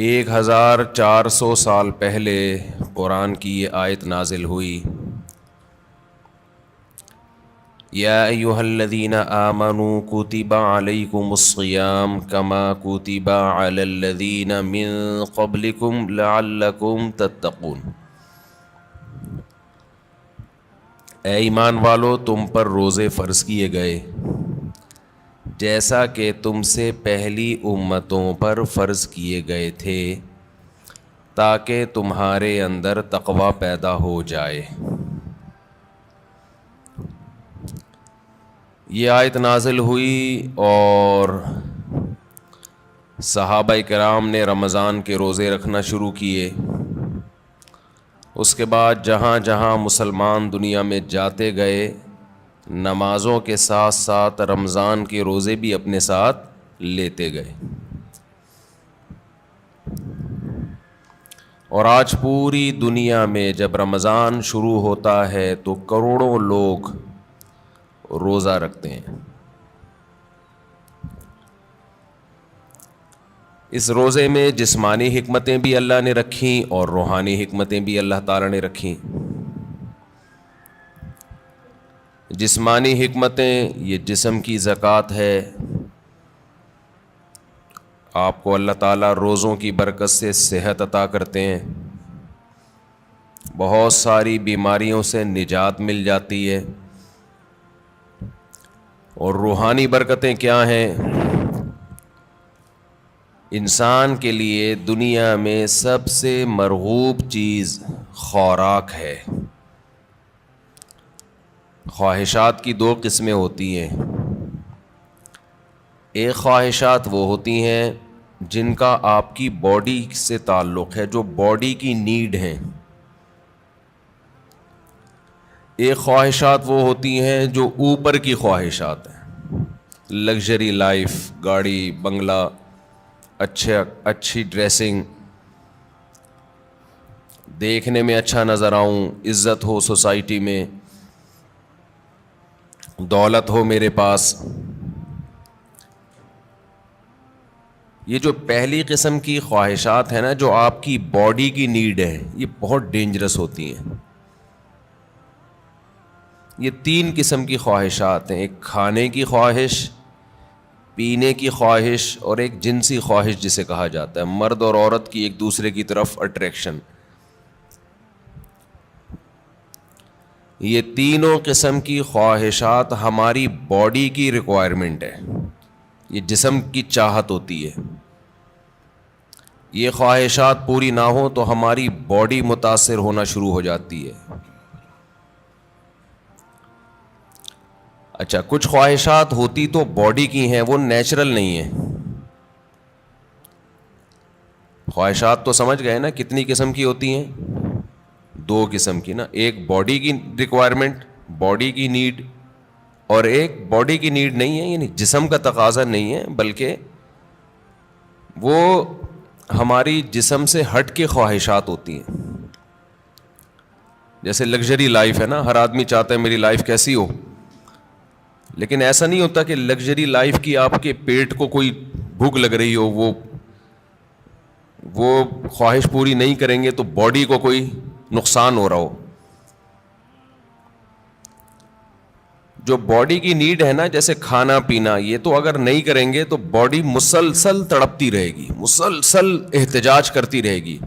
1400 سال پہلے قرآن کی یہ آیت نازل ہوئی، یا ایہا الذین آمنوا کتب علیکم الصیام کما کتب علی الذین من قبلکم لعلکم تتقون۔ اے ایمان والو، تم پر روزے فرض کیے گئے جیسا کہ تم سے پہلی امتوں پر فرض کیے گئے تھے، تاکہ تمہارے اندر تقوی پیدا ہو جائے۔ یہ آیت نازل ہوئی اور صحابہ کرام نے رمضان کے روزے رکھنا شروع کیے۔ اس کے بعد جہاں جہاں مسلمان دنیا میں جاتے گئے، نمازوں کے ساتھ ساتھ رمضان کے روزے بھی اپنے ساتھ لیتے گئے، اور آج پوری دنیا میں جب رمضان شروع ہوتا ہے تو کروڑوں لوگ روزہ رکھتے ہیں۔ اس روزے میں جسمانی حکمتیں بھی اللہ نے رکھیں اور روحانی حکمتیں بھی اللہ تعالیٰ نے رکھیں۔ جسمانی حکمتیں، یہ جسم کی زکوٰۃ ہے، آپ کو اللہ تعالیٰ روزوں کی برکت سے صحت عطا کرتے ہیں، بہت ساری بیماریوں سے نجات مل جاتی ہے۔ اور روحانی برکتیں کیا ہیں؟ انسان کے لیے دنیا میں سب سے مرغوب چیز خوراک ہے۔ خواہشات کی دو قسمیں ہوتی ہیں، ایک خواہشات وہ ہوتی ہیں جن کا آپ کی باڈی سے تعلق ہے، جو باڈی کی نیڈ ہیں۔ ایک خواہشات وہ ہوتی ہیں جو اوپر کی خواہشات ہیں، لگژری لائف، گاڑی، بنگلہ، اچھی ڈریسنگ، دیکھنے میں اچھا نظر آؤں، عزت ہو سوسائٹی میں، دولت ہو میرے پاس۔ یہ جو پہلی قسم کی خواہشات ہیں نا، جو آپ کی باڈی کی نیڈ ہے، یہ بہت ڈینجرس ہوتی ہیں۔ یہ تین قسم کی خواہشات ہیں، ایک کھانے کی خواہش، پینے کی خواہش، اور ایک جنسی خواہش جسے کہا جاتا ہے، مرد اور عورت کی ایک دوسرے کی طرف اٹریکشن۔ یہ تینوں قسم کی خواہشات ہماری باڈی کی ریکوائرمنٹ ہے، یہ جسم کی چاہت ہوتی ہے۔ یہ خواہشات پوری نہ ہوں تو ہماری باڈی متاثر ہونا شروع ہو جاتی ہے۔ اچھا، کچھ خواہشات ہوتی تو باڈی کی ہیں، وہ نیچرل نہیں ہیں۔ خواہشات تو سمجھ گئے نا کتنی قسم کی ہوتی ہیں؟ دو قسم کی نا، ایک باڈی کی ریکوائرمنٹ، باڈی کی نیڈ، اور ایک باڈی کی نیڈ نہیں ہے، یعنی جسم کا تقاضا نہیں ہے، بلکہ وہ ہماری جسم سے ہٹ کے خواہشات ہوتی ہیں۔ جیسے لگژری لائف ہے نا، ہر آدمی چاہتا ہے میری لائف کیسی ہو، لیکن ایسا نہیں ہوتا کہ لگژری لائف کی آپ کے پیٹ کو کوئی بھوک لگ رہی ہو، وہ خواہش پوری نہیں کریں گے تو باڈی کو کوئی نقصان ہو رہا ہو۔ جو باڈی کی نیڈ ہے نا، جیسے کھانا پینا، یہ تو اگر نہیں کریں گے تو باڈی مسلسل تڑپتی رہے گی، مسلسل احتجاج کرتی رہے گی،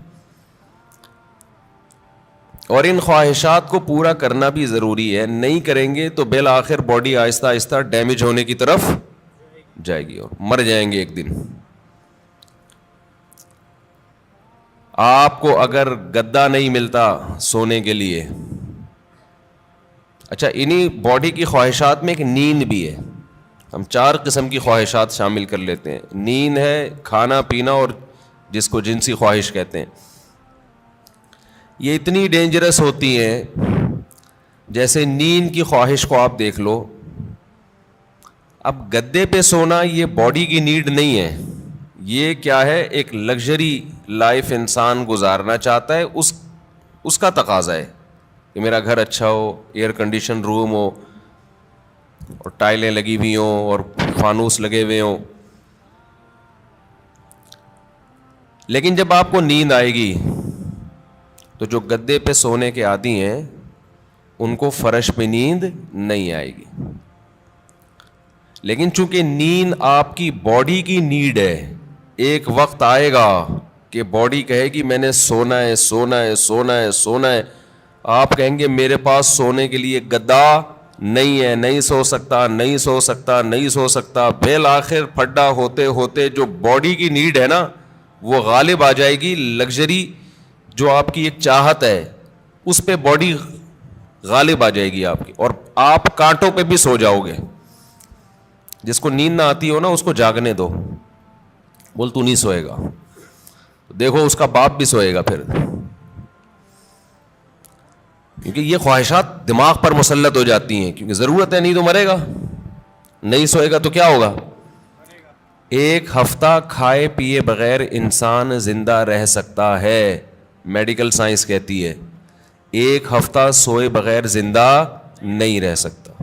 اور ان خواہشات کو پورا کرنا بھی ضروری ہے۔ نہیں کریں گے تو بالآخر باڈی آہستہ آہستہ ڈیمیج ہونے کی طرف جائے گی اور مر جائیں گے ایک دن۔ آپ کو اگر گدا نہیں ملتا سونے کے لیے، اچھا، انہی باڈی کی خواہشات میں ایک نیند بھی ہے، ہم 4 قسم کی خواہشات شامل کر لیتے ہیں۔ نیند ہے، کھانا پینا، اور جس کو جنسی خواہش کہتے ہیں۔ یہ اتنی ڈینجرس ہوتی ہیں، جیسے نیند کی خواہش کو آپ دیکھ لو، اب گدے پہ سونا یہ باڈی کی نیڈ نہیں ہے، یہ کیا ہے، ایک لگژری لائف انسان گزارنا چاہتا ہے، اس کا تقاضا ہے کہ میرا گھر اچھا ہو، ایئر کنڈیشن روم ہو، اور ٹائلیں لگی ہوئی ہوں، اور فانوس لگے ہوئے ہوں۔ لیکن جب آپ کو نیند آئے گی تو جو گدے پہ سونے کے عادی ہیں ان کو فرش پہ نیند نہیں آئے گی. لیکن چونکہ نیند آپ کی باڈی کی نیڈ ہے, ایک وقت آئے گا کہ باڈی کہے گی میں نے سونا ہے سونا ہے سونا ہے سونا ہے. آپ کہیں گے میرے پاس سونے کے لیے گدا نہیں ہے, نہیں سو سکتا نہیں سو سکتا نہیں سو سکتا. بالآخر پھڈا ہوتے ہوتے جو باڈی کی نیڈ ہے نا وہ غالب آ جائے گی. لگژری جو آپ کی ایک چاہت ہے اس پہ باڈی غالب آ جائے گی آپ کی, اور آپ کانٹوں پہ بھی سو جاؤ گے. جس کو نیند نہ آتی ہو نا اس کو جاگنے دو, بول تو نہیں سوئے گا, دیکھو اس کا باپ بھی سوئے گا پھر, کیونکہ یہ خواہشات دماغ پر مسلط ہو جاتی ہیں. کیونکہ ضرورت ہے, نہیں تو مرے گا, نہیں سوئے گا تو کیا ہوگا. ایک ہفتہ کھائے پیے بغیر انسان زندہ رہ سکتا ہے, میڈیکل سائنس کہتی ہے. ایک ہفتہ سوئے بغیر زندہ نہیں رہ سکتا.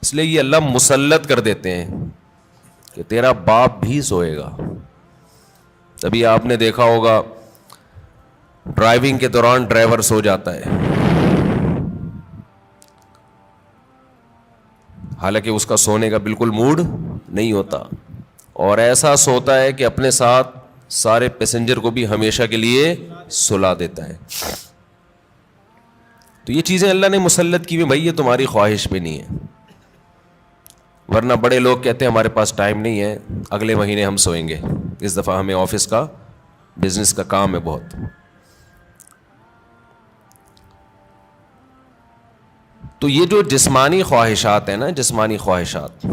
اس لیے یہ اللہ مسلط کر دیتے ہیں کہ تیرا باپ بھی سوئے گا. تبھی آپ نے دیکھا ہوگا ڈرائیونگ کے دوران ڈرائیور سو جاتا ہے, حالانکہ اس کا سونے کا بالکل موڈ نہیں ہوتا, اور ایسا سوتا ہے کہ اپنے ساتھ سارے پیسنجر کو بھی ہمیشہ کے لیے سلا دیتا ہے. تو یہ چیزیں اللہ نے مسلط کی ہوئی, بھائی یہ تمہاری خواہش پہ نہیں ہے. ورنہ بڑے لوگ کہتے ہیں ہمارے پاس ٹائم نہیں ہے, اگلے مہینے ہم سوئیں گے, اس دفعہ ہمیں آفس کا بزنس کا کام ہے بہت. تو یہ جو جسمانی خواہشات ہیں نا, جسمانی خواہشات,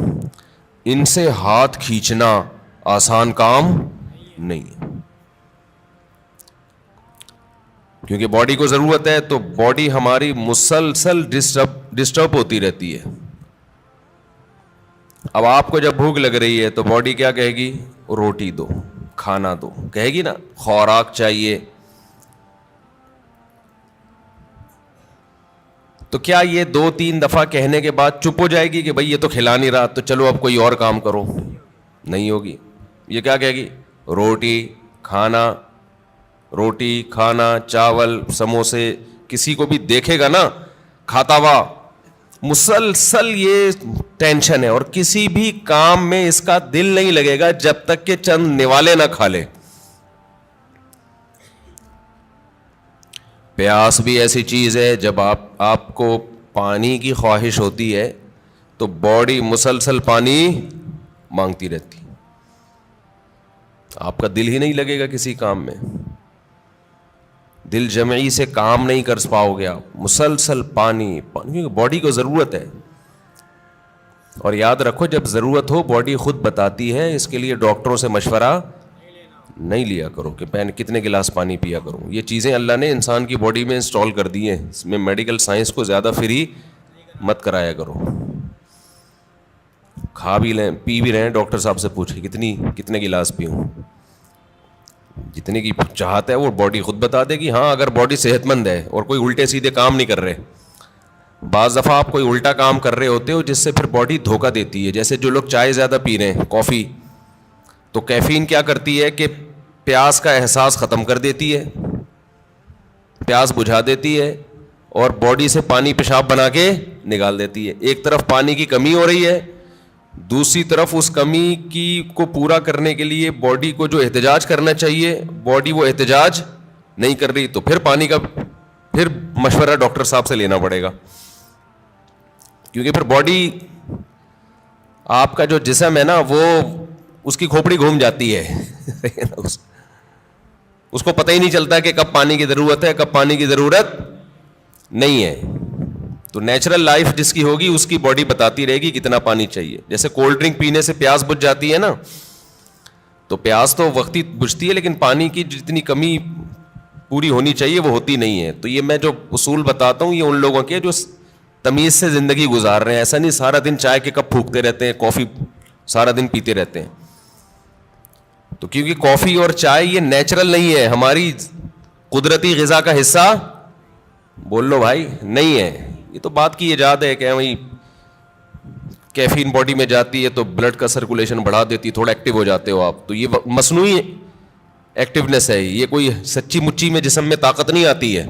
ان سے ہاتھ کھینچنا آسان کام نہیں ہے, کیونکہ باڈی کو ضرورت ہے. تو باڈی ہماری مسلسل ڈسٹرب ہوتی رہتی ہے. اب آپ کو جب بھوک لگ رہی ہے تو باڈی کیا کہے گی, روٹی دو, کھانا دو, کہے گی نا, خوراک چاہیے. تو کیا یہ 2-3 دفعہ کہنے کے بعد چپ ہو جائے گی کہ بھائی یہ تو کھلا نہیں رہا تو چلو اب کوئی اور کام کرو؟ نہیں ہوگی. یہ کیا کہے گی, روٹی کھانا, روٹی کھانا, چاول سموسے. کسی کو بھی دیکھے گا نا کھاتا ہوا, مسلسل یہ ٹینشن ہے, اور کسی بھی کام میں اس کا دل نہیں لگے گا جب تک کہ چند نوالے نہ کھا لے. پیاس بھی ایسی چیز ہے, جب آپ کو پانی کی خواہش ہوتی ہے تو باڈی مسلسل پانی مانگتی رہتی, آپ کا دل ہی نہیں لگے گا کسی کام میں, دل جمعی سے کام نہیں کر پاؤ گے آپ, مسلسل پانی پانی, کیونکہ باڈی کو ضرورت ہے. اور یاد رکھو جب ضرورت ہو باڈی خود بتاتی ہے, اس کے لیے ڈاکٹروں سے مشورہ نہیں لیا کرو کہ میں کتنے گلاس پانی پیا کروں. یہ چیزیں اللہ نے انسان کی باڈی میں انسٹال کر دی ہیں, اس میں میڈیکل سائنس کو زیادہ فری مت کرایا کرو. کھا بھی لیں پی بھی رہے ہیں, ڈاکٹر صاحب سے پوچھیں کتنے گلاس پیوں, جتنے کی چاہت ہے وہ باڈی خود بتا دے گی. ہاں اگر باڈی صحت مند ہے اور کوئی الٹے سیدھے کام نہیں کر رہے. بعض دفعہ آپ کوئی الٹا کام کر رہے ہوتے ہو جس سے پھر باڈی دھوکہ دیتی ہے, جیسے جو لوگ چائے زیادہ پی رہے ہیں, کافی, تو کیفین کیا کرتی ہے کہ پیاس کا احساس ختم کر دیتی ہے, پیاس بجھا دیتی ہے, اور باڈی سے پانی پیشاب بنا کے نکال دیتی ہے. ایک طرف پانی کی کمی ہو رہی ہے, دوسری طرف اس کمی کی کو پورا کرنے کے لیے باڈی کو جو احتجاج کرنا چاہیے باڈی وہ احتجاج نہیں کر رہی, تو پھر پانی کا پھر مشورہ ڈاکٹر صاحب سے لینا پڑے گا. کیونکہ پھر باڈی آپ کا جو جسم ہے نا وہ اس کی کھوپڑی گھوم جاتی ہے اس کو پتہ ہی نہیں چلتا کہ کب پانی کی ضرورت ہے کب پانی کی ضرورت نہیں ہے. تو نیچرل لائف جس کی ہوگی اس کی باڈی بتاتی رہے گی کتنا پانی چاہیے. جیسے کولڈ ڈرنک پینے سے پیاس بجھ جاتی ہے نا, تو پیاس تو وقتی بجھتی ہے لیکن پانی کی جتنی کمی پوری ہونی چاہیے وہ ہوتی نہیں ہے. تو یہ میں جو اصول بتاتا ہوں یہ ان لوگوں کے جو تمیز سے زندگی گزار رہے ہیں. ایسا نہیں سارا دن چائے کے کپ پھونکتے رہتے ہیں, کافی سارا دن پیتے رہتے ہیں. تو کیونکہ کافی اور چائے یہ نیچرل نہیں ہے, ہماری قدرتی غذا کا حصہ بول لو بھائی نہیں ہے. یہ تو بات کی ایجاد ہے کہ وہی کیفین باڈی میں جاتی ہے تو بلڈ کا سرکولیشن بڑھا دیتی ہے, تھوڑا ایکٹیو ہو جاتے ہو آپ, تو یہ مصنوعی ایکٹیونیس ہے, یہ کوئی سچی مچی میں جسم میں طاقت نہیں آتی ہے,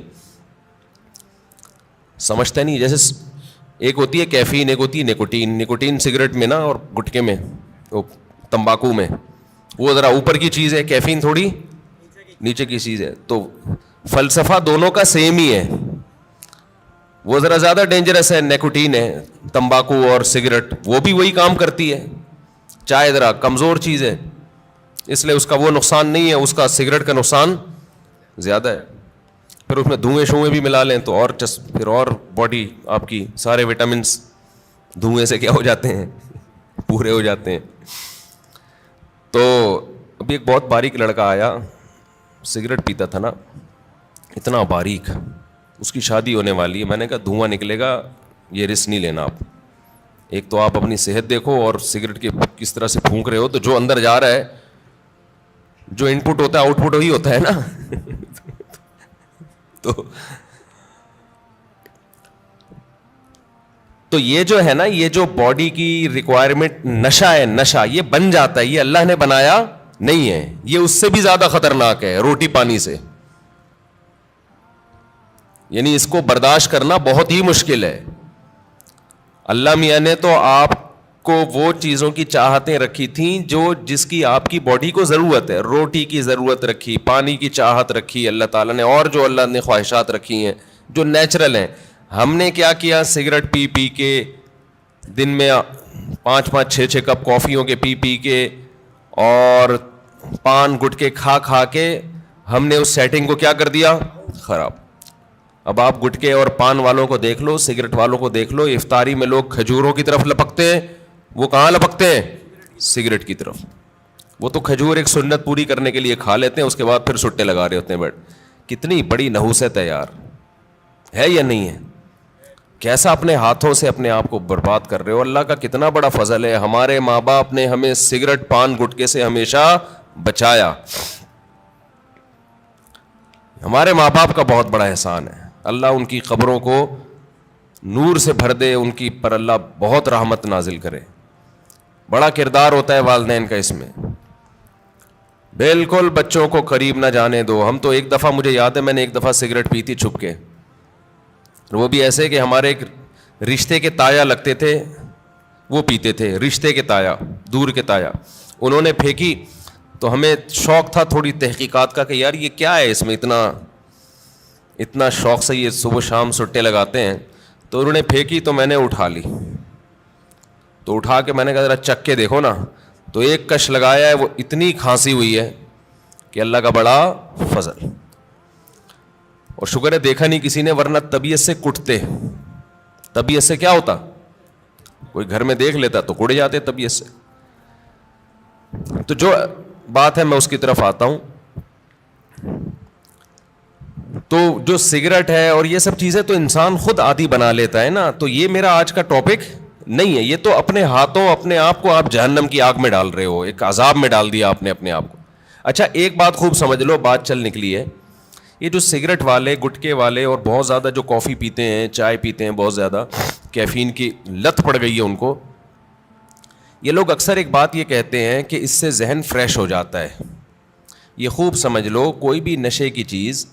سمجھتے نہیں. جیسے ایک ہوتی ہے کیفین, ایک ہوتی ہے نکوٹین. نکوٹین سگریٹ میں نا اور گٹکے میں, وہ تمباکو میں, وہ ذرا اوپر کی چیز ہے, کیفین تھوڑی نیچے کی چیز ہے. تو فلسفہ دونوں کا سیم ہی ہے. وہ ذرا زیادہ ڈینجرس ہے نکوٹین ہے, تمباکو اور سگریٹ وہ بھی وہی کام کرتی ہے. چائے ذرا کمزور چیز ہے, اس لیے اس کا وہ نقصان نہیں ہے, اس کا سگریٹ کا نقصان زیادہ ہے. پھر اس میں دھوئیں شوئیں بھی ملا لیں تو اور پھر اور باڈی آپ کی سارے وٹامنس دھوئیں سے کیا ہو جاتے ہیں, پورے ہو جاتے ہیں. تو ابھی ایک بہت باریک لڑکا آیا, سگریٹ پیتا تھا نا, اتنا باریک, اس کی شادی ہونے والی ہے. میں نے کہا دھواں نکلے گا, یہ رسک نہیں لینا آپ. ایک تو آپ اپنی صحت دیکھو, اور سگریٹ کے کس طرح سے پھونک رہے ہو, تو جو اندر جا رہا ہے, جو ان پٹ ہوتا ہے آؤٹ پٹ وہی ہوتا ہے نا. تو یہ جو ہے نا, یہ جو باڈی کی ریکوائرمنٹ نشہ ہے, نشہ یہ بن جاتا ہے, یہ اللہ نے بنایا نہیں ہے, یہ اس سے بھی زیادہ خطرناک ہے روٹی پانی سے. یعنی اس کو برداشت کرنا بہت ہی مشکل ہے. اللہ میاں نے تو آپ کو وہ چیزوں کی چاہتیں رکھی تھیں جو جس کی آپ کی باڈی کو ضرورت ہے. روٹی کی ضرورت رکھی, پانی کی چاہت رکھی اللہ تعالیٰ نے, اور جو اللہ نے خواہشات رکھی ہیں جو نیچرل ہیں. ہم نے کیا کیا, سگریٹ پی پی کے, دن میں 5-6 کپ کافیوں کے پی پی کے, اور پان گٹکے کھا کھا کے ہم نے اس سیٹنگ کو کیا کر دیا, خراب. اب آپ گٹکے اور پان والوں کو دیکھ لو, سگریٹ والوں کو دیکھ لو, افطاری میں لوگ کھجوروں کی طرف لپکتے ہیں, وہ کہاں لپکتے ہیں, سگریٹ کی طرف. وہ تو کھجور ایک سنت پوری کرنے کے لیے کھا لیتے ہیں, اس کے بعد پھر سٹے لگا رہے ہوتے ہیں. بٹ کتنی بڑی نحوست ہے یار, ہے یا نہیں ہے؟ کیسا اپنے ہاتھوں سے اپنے آپ کو برباد کر رہے ہو. اللہ کا کتنا بڑا فضل ہے, ہمارے ماں باپ نے ہمیں سگریٹ پان گٹکے سے ہمیشہ بچایا. ہمارے ماں باپ کا بہت بڑا احسان ہے. اللہ ان کی قبروں کو نور سے بھر دے, ان کی پر اللہ بہت رحمت نازل کرے. بڑا کردار ہوتا ہے والدین کا اس میں. بالکل بچوں کو قریب نہ جانے دو. ہم تو ایک دفعہ, مجھے یاد ہے میں نے ایک دفعہ سگریٹ پی تھی چھپ کے, وہ بھی ایسے کہ ہمارے ایک رشتے کے تایا لگتے تھے, وہ پیتے تھے, رشتے کے تایا, دور کے تایا. انہوں نے پھینکی تو ہمیں شوق تھا تھوڑی تحقیقات کا کہ یار یہ کیا ہے, اس میں اتنا شوق سے یہ صبح شام سٹے لگاتے ہیں. تو انہوں نے پھینکی تو میں نے اٹھا لی, تو اٹھا کے میں نے کہا ذرا چک کے دیکھو نا, تو ایک کش لگایا ہے, وہ اتنی کھانسی ہوئی ہے کہ اللہ کا بڑا فضل. اور شکر ہے دیکھا نہیں کسی نے, ورنہ طبیعت سے کٹتے. طبیعت سے کیا ہوتا, کوئی گھر میں دیکھ لیتا تو کٹ جاتے طبیعت سے. تو جو بات ہے میں اس کی طرف آتا ہوں. تو جو سگریٹ ہے اور یہ سب چیزیں تو انسان خود عادی بنا لیتا ہے نا. تو یہ میرا آج کا ٹاپک نہیں ہے, یہ تو اپنے ہاتھوں اپنے آپ کو آپ جہنم کی آگ میں ڈال رہے ہو, ایک عذاب میں ڈال دیا آپ نے اپنے آپ کو. اچھا ایک بات خوب سمجھ لو, بات چل نکلی ہے, یہ جو سگریٹ والے, گٹکے والے, اور بہت زیادہ جو کافی پیتے ہیں, چائے پیتے ہیں, بہت زیادہ کیفین کی لت پڑ گئی ہے ان کو, یہ لوگ اکثر ایک بات یہ کہتے ہیں کہ اس سے ذہن فریش ہو جاتا ہے. یہ خوب سمجھ لو, کوئی بھی نشے کی چیز,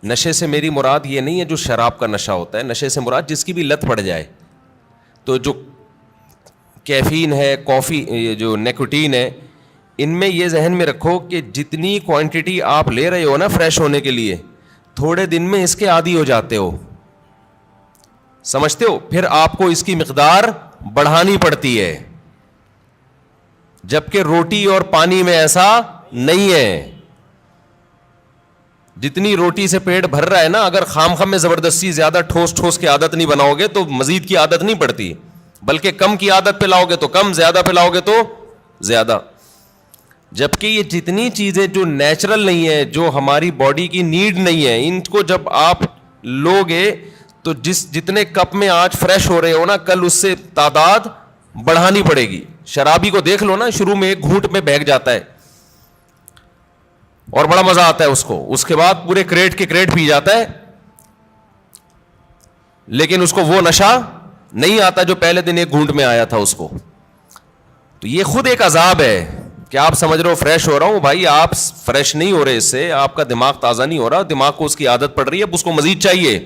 نشے سے میری مراد یہ نہیں ہے جو شراب کا نشہ ہوتا ہے, نشے سے مراد جس کی بھی لت پڑ جائے. تو جو کیفین ہے, کافی, یہ جو نیکوٹین ہے, ان میں یہ ذہن میں رکھو کہ جتنی کوانٹٹی آپ لے رہے ہو نا فریش ہونے کے لیے, تھوڑے دن میں اس کے عادی ہو جاتے ہو, سمجھتے ہو. پھر آپ کو اس کی مقدار بڑھانی پڑتی ہے, جبکہ روٹی اور پانی میں ایسا نہیں ہے. جتنی روٹی سے پیٹ بھر رہا ہے نا, اگر خام خام میں زبردستی زیادہ ٹھوس ٹھوس کی عادت نہیں بناؤ گے تو مزید کی عادت نہیں پڑتی, بلکہ کم کی عادت پہ لاؤ گے تو کم, زیادہ پہ لاؤ گے تو زیادہ. جبکہ یہ جتنی چیزیں جو نیچرل نہیں ہے, جو ہماری باڈی کی نیڈ نہیں ہے, ان کو جب آپ لوگے تو جتنے کپ میں آج فریش ہو رہے ہو نا, کل اس سے تعداد بڑھانی پڑے گی. شرابی کو دیکھ لو نا, شروع میں ایک گھونٹ میں بہک جاتا ہے اور بڑا مزہ آتا ہے اس کو, اس کے بعد پورے کریٹ کے کریٹ پی جاتا ہے, لیکن اس کو وہ نشہ نہیں آتا جو پہلے دن ایک گھونٹ میں آیا تھا اس کو. تو یہ خود ایک عذاب ہے. کیا آپ سمجھ رہے ہو فریش ہو رہا ہوں؟ بھائی آپ فریش نہیں ہو رہے، اس سے آپ کا دماغ تازہ نہیں ہو رہا، دماغ کو اس کی عادت پڑ رہی ہے، اب اس کو مزید چاہیے،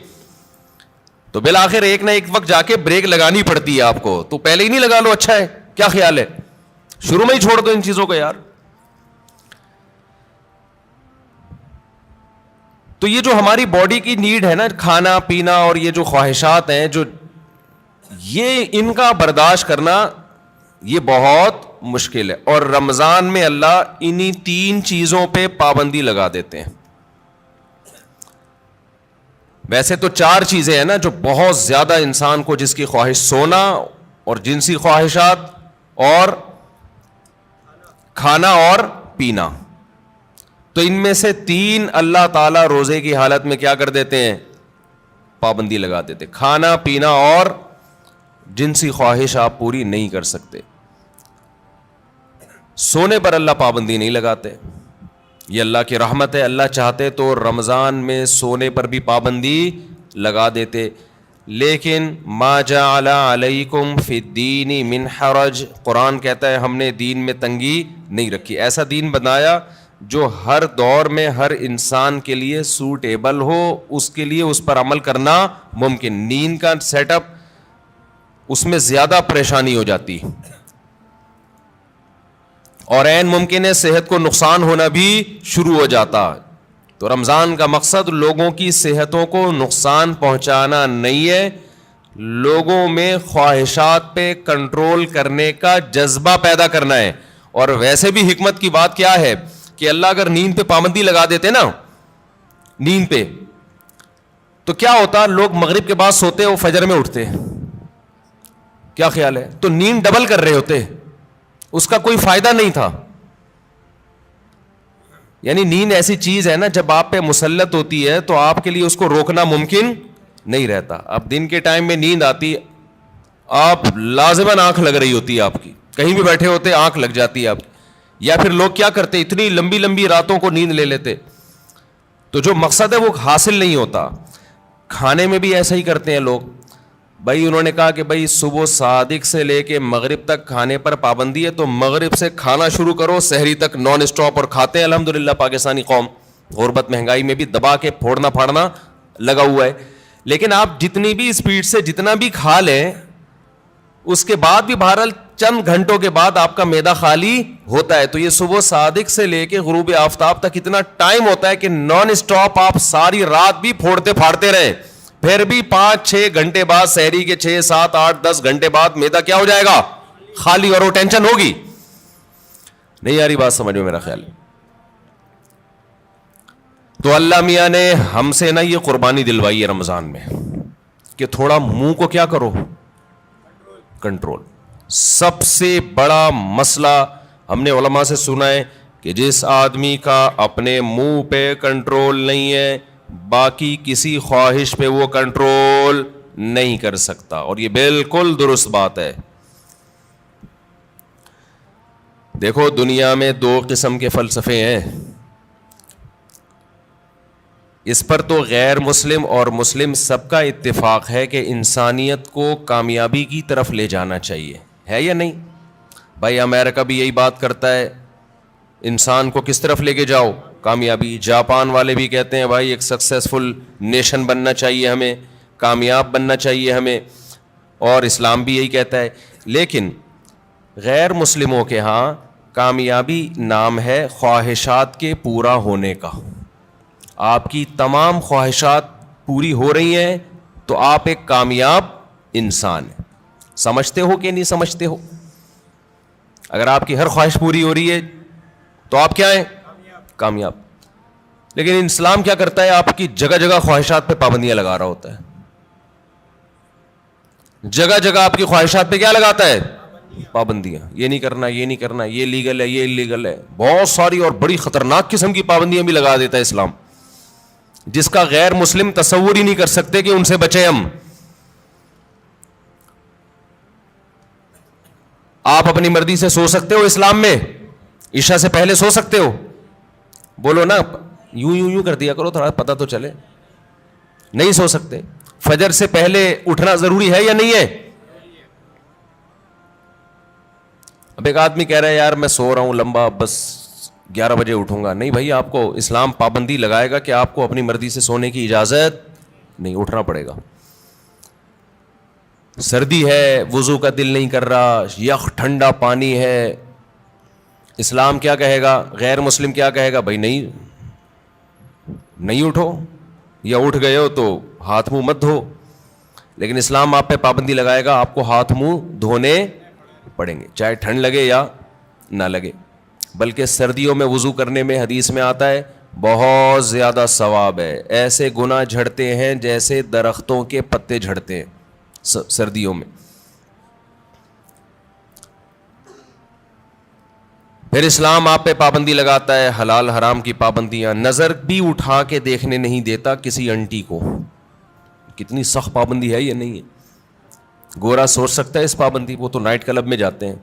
تو بالآخر ایک نہ ایک وقت جا کے بریک لگانی پڑتی ہے آپ کو. تو پہلے ہی نہیں لگا لو، اچھا ہے، کیا خیال ہے؟ شروع میں ہی چھوڑ دو ان چیزوں کو یار. تو یہ جو ہماری باڈی کی نیڈ ہے نا، کھانا پینا اور یہ جو خواہشات ہیں، جو یہ ان کا برداشت کرنا یہ بہت مشکل ہے. اور رمضان میں اللہ انہی 3 چیزوں پہ پابندی لگا دیتے ہیں. ویسے تو 4 چیزیں ہیں نا جو بہت زیادہ انسان کو، جس کی خواہش سونا اور جنسی خواہشات اور کھانا اور پینا. تو ان میں سے 3 اللہ تعالیٰ روزے کی حالت میں کیا کر دیتے ہیں؟ پابندی لگا دیتے. کھانا پینا اور جنسی خواہش آپ پوری نہیں کر سکتے. سونے پر اللہ پابندی نہیں لگاتے، یہ اللہ کی رحمت ہے. اللہ چاہتے تو رمضان میں سونے پر بھی پابندی لگا دیتے. لیکن ما جعل علیکم فی الدین من حرج، قرآن کہتا ہے ہم نے دین میں تنگی نہیں رکھی. ایسا دین بنایا جو ہر دور میں ہر انسان کے لیے سوٹیبل ہو، اس کے لیے اس پر عمل کرنا ممکن. نیند کا سیٹ اپ، اس میں زیادہ پریشانی ہو جاتی اور عین ممکن ہے صحت کو نقصان ہونا بھی شروع ہو جاتا. تو رمضان کا مقصد لوگوں کی صحتوں کو نقصان پہنچانا نہیں ہے، لوگوں میں خواہشات پہ کنٹرول کرنے کا جذبہ پیدا کرنا ہے. اور ویسے بھی حکمت کی بات کیا ہے کہ اللہ اگر نیند پہ پابندی لگا دیتے نا، نیند پہ، تو کیا ہوتا؟ لوگ مغرب کے بعد سوتے وہ فجر میں اٹھتے. کیا خیال ہے؟ تو نیند ڈبل کر رہے ہوتے، اس کا کوئی فائدہ نہیں تھا. یعنی نیند ایسی چیز ہے نا، جب آپ پہ مسلط ہوتی ہے تو آپ کے لیے اس کو روکنا ممکن نہیں رہتا. اب دن کے ٹائم میں نیند آتی، آپ لازماً آنکھ لگ رہی ہوتی ہے آپ کی، کہیں بھی بیٹھے ہوتے آنکھ لگ جاتی ہے آپ کی. یا پھر لوگ کیا کرتے، اتنی لمبی لمبی راتوں کو نیند لے لیتے، تو جو مقصد ہے وہ حاصل نہیں ہوتا. کھانے میں بھی ایسا ہی کرتے ہیں لوگ. بھائی انہوں نے کہا کہ بھائی صبح صادق سے لے کے مغرب تک کھانے پر پابندی ہے، تو مغرب سے کھانا شروع کرو سحری تک نان اسٹاپ، اور کھاتے ہیں. الحمدللہ پاکستانی قوم غربت مہنگائی میں بھی دبا کے پھوڑنا پھاڑنا لگا ہوا ہے. لیکن آپ جتنی بھی اسپیڈ سے جتنا بھی کھا لیں، اس کے بعد بھی بہرحال چند گھنٹوں کے بعد آپ کا معدہ خالی ہوتا ہے. تو یہ صبح صادق سے لے کے غروب آفتاب تک اتنا ٹائم ہوتا ہے کہ نان اسٹاپ آپ ساری رات بھی پھوڑتے پھاڑتے رہیں، پھر بھی 5-6 گھنٹے بعد، سحری کے 6, 7, 8, 10 گھنٹے بعد معدہ کیا ہو جائے گا؟ خالی. اور وہ ٹینشن ہوگی. نہیں آ رہی بات سمجھ میں؟ میرا خیال ہے. تو اللہ میاں نے ہم سے نا یہ قربانی دلوائی ہے رمضان میں کہ تھوڑا منہ کو کیا کرو؟ کنٹرول. سب سے بڑا مسئلہ ہم نے علماء سے سنا ہے کہ جس آدمی کا اپنے منہ پہ کنٹرول نہیں ہے، باقی کسی خواہش پہ وہ کنٹرول نہیں کر سکتا. اور یہ بالکل درست بات ہے. دیکھو دنیا میں 2 قسم کے فلسفے ہیں، اس پر تو غیر مسلم اور مسلم سب کا اتفاق ہے کہ انسانیت کو کامیابی کی طرف لے جانا چاہیے، ہے یا نہیں؟ بھائی امریکہ بھی یہی بات کرتا ہے، انسان کو کس طرف لے کے جاؤ؟ کامیابی. جاپان والے بھی کہتے ہیں بھائی ایک سکسیسفل نیشن بننا چاہیے ہمیں، کامیاب بننا چاہیے ہمیں. اور اسلام بھی یہی کہتا ہے. لیکن غیر مسلموں کے ہاں کامیابی نام ہے خواہشات کے پورا ہونے کا. آپ کی تمام خواہشات پوری ہو رہی ہیں تو آپ ایک کامیاب انسان ہیں. سمجھتے ہو کہ نہیں سمجھتے ہو؟ اگر آپ کی ہر خواہش پوری ہو رہی ہے تو آپ کیا ہیں؟ کامیاب. لیکن اسلام کیا کرتا ہے؟ آپ کی جگہ جگہ خواہشات پہ پابندیاں لگا رہا ہوتا ہے. جگہ جگہ آپ کی خواہشات پہ کیا لگاتا ہے؟ پابندیاں. یہ نہیں کرنا، یہ نہیں کرنا، یہ لیگل ہے، یہ انلیگل ہے. بہت ساری اور بڑی خطرناک قسم کی پابندیاں بھی لگا دیتا ہے اسلام، جس کا غیر مسلم تصور ہی نہیں کر سکتے کہ ان سے بچیں ہم. آپ اپنی مرضی سے سو سکتے ہو اسلام میں؟ عشاء سے پہلے سو سکتے ہو؟ بولو نا، یوں کر دیا کرو تھوڑا پتہ تو چلے. نہیں سو سکتے. فجر سے پہلے اٹھنا ضروری ہے یا نہیں ہے؟ اب ایک آدمی کہہ رہا ہے یار میں سو رہا ہوں لمبا، بس 11 بجے اٹھوں گا. نہیں بھائی، آپ کو اسلام پابندی لگائے گا کہ آپ کو اپنی مرضی سے سونے کی اجازت نہیں، اٹھنا پڑے گا. سردی ہے، وضو کا دل نہیں کر رہا، یخ ٹھنڈا پانی ہے، اسلام کیا کہے گا؟ غیر مسلم کیا کہے گا؟ بھائی نہیں اٹھو، یا اٹھ گئے ہو تو ہاتھ منہ مت دھو. لیکن اسلام آپ پہ پابندی لگائے گا، آپ کو ہاتھ منہ دھونے پڑیں گے، چاہے ٹھنڈ لگے یا نہ لگے. بلکہ سردیوں میں وضو کرنے میں حدیث میں آتا ہے بہت زیادہ ثواب ہے. ایسے گناہ جھڑتے ہیں جیسے درختوں کے پتے جھڑتے ہیں سردیوں میں. پھر اسلام آپ پہ پابندی لگاتا ہے حلال حرام کی پابندیاں. نظر بھی اٹھا کے دیکھنے نہیں دیتا کسی انٹی کو. کتنی سخت پابندی ہے یہ نہیں ہے. گورا سوچ سکتا ہے اس پابندی، وہ تو نائٹ کلب میں جاتے ہیں،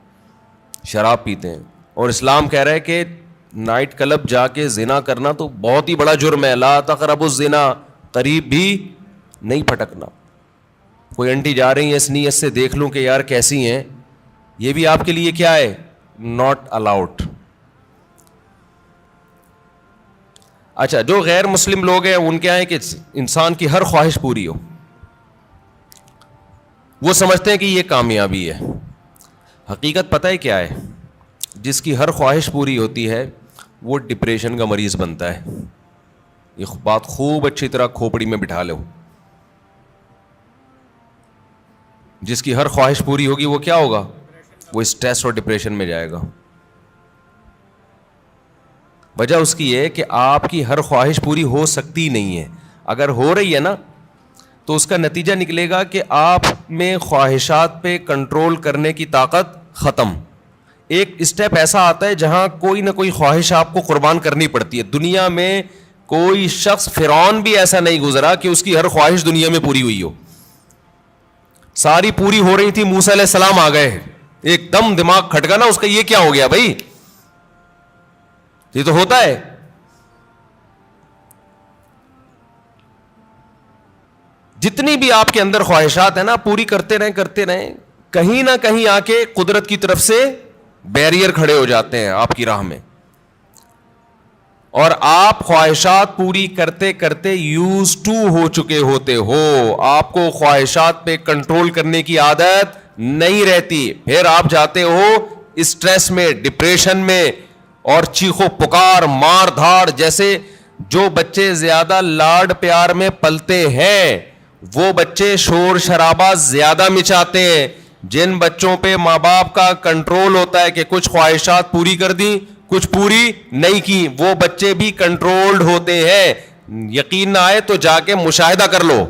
شراب پیتے ہیں، اور اسلام کہہ رہا ہے کہ نائٹ کلب جا کے زنا کرنا تو بہت ہی بڑا جرم ہے. لا تقربوا الزنا، قریب بھی نہیں پھٹکنا. کوئی انٹی جا رہی ہیں اس نیت سے دیکھ لوں کہ یار کیسی ہیں، یہ بھی آپ کے لیے کیا ہے؟ Not allowed. اچھا، جو غیر مسلم لوگ ہیں ان کے یہاں ہے کہ انسان کی ہر خواہش پوری ہو. وہ سمجھتے ہیں کہ یہ کامیابی ہے. حقیقت پتہ ہے کیا ہے؟ جس کی ہر خواہش پوری ہوتی ہے وہ ڈپریشن کا مریض بنتا ہے. یہ بات خوب اچھی طرح کھوپڑی میں بٹھا لو. جس کی ہر خواہش پوری ہوگی وہ کیا ہوگا؟ وہ اسٹریس اور ڈپریشن میں جائے گا. وجہ اس کی ہے کہ آپ کی ہر خواہش پوری ہو سکتی نہیں ہے. اگر ہو رہی ہے نا تو اس کا نتیجہ نکلے گا کہ آپ میں خواہشات پہ کنٹرول کرنے کی طاقت ختم. ایک اسٹیپ ایسا آتا ہے جہاں کوئی نہ کوئی خواہش آپ کو قربان کرنی پڑتی ہے. دنیا میں کوئی شخص، فرعون بھی ایسا نہیں گزرا کہ اس کی ہر خواہش دنیا میں پوری ہوئی ہو. ساری پوری ہو رہی تھی، موسیٰ علیہ السلام آ گئے، ایک دم دماغ کھٹکا نا اس کا، یہ کیا ہو گیا بھائی؟ یہ تو ہوتا ہے. جتنی بھی آپ کے اندر خواہشات ہیں نا، پوری کرتے رہیں، کہیں نہ کہیں آ کے قدرت کی طرف سے بیریئر کھڑے ہو جاتے ہیں آپ کی راہ میں، اور آپ خواہشات پوری کرتے کرتے یوز ٹو ہو چکے ہوتے ہو. آپ کو خواہشات پہ کنٹرول کرنے کی عادت نہیں رہتی. پھر آپ جاتے ہو اسٹریس میں، ڈپریشن میں، اور چیخو پکار، مار دھاڑ. جیسے جو بچے زیادہ لاڈ پیار میں پلتے ہیں وہ بچے شور شرابہ زیادہ مچاتے ہیں. جن بچوں پہ ماں باپ کا کنٹرول ہوتا ہے کہ کچھ خواہشات پوری کر دیں، کچھ پوری نہیں کی، وہ بچے بھی کنٹرولڈ ہوتے ہیں. یقین نہ آئے تو جا کے مشاہدہ کر لو.